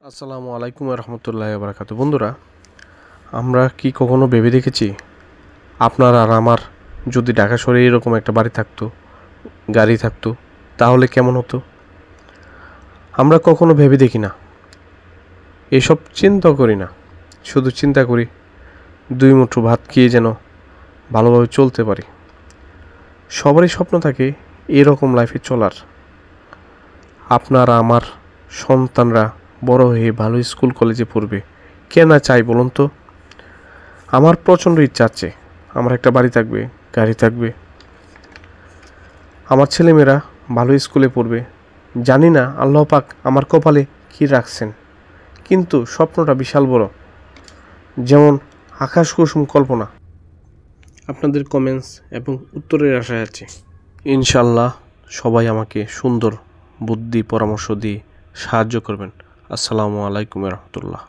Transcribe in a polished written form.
আসসালামু আলাইকুম রহমতুল্লাহ বারাকাতু। বন্ধুরা, আমরা কি কখনো ভেবে দেখেছি আপনার আর আমার যদি ঢাকা শহরে এরকম একটা বাড়ি থাকতো, গাড়ি থাকতো, তাহলে কেমন হতো? আমরা কখনো ভেবে দেখি না, এসব চিন্তা করি না, শুধু চিন্তা করি দুই মুঠো ভাত খেয়ে যেন ভালোভাবে চলতে পারি। সবারই স্বপ্ন থাকে এরকম লাইফে চলার। আপনারা আমার সন্তানরা বড় হয়ে ভালো স্কুল কলেজে পড়বে, কে না চাই বলুন তো? আমার প্রচণ্ড ইচ্ছা আছে আমার একটা বাড়ি থাকবে, গাড়ি থাকবে, আমার ছেলেমেয়েরা ভালো স্কুলে পড়বে। জানি না আল্লাহ পাক আমার কপালে কী রাখছেন, কিন্তু স্বপ্নটা বিশাল বড়, যেমন আকাশ কুসুম কল্পনা। আপনাদের কমেন্টস এবং উত্তরের আশায় আছে। ইনশাল্লাহ সবাই আমাকে সুন্দর বুদ্ধি পরামর্শ দিয়ে সাহায্য করবেন। আসসালামু আলাইকুম রহমতুল্লাহ।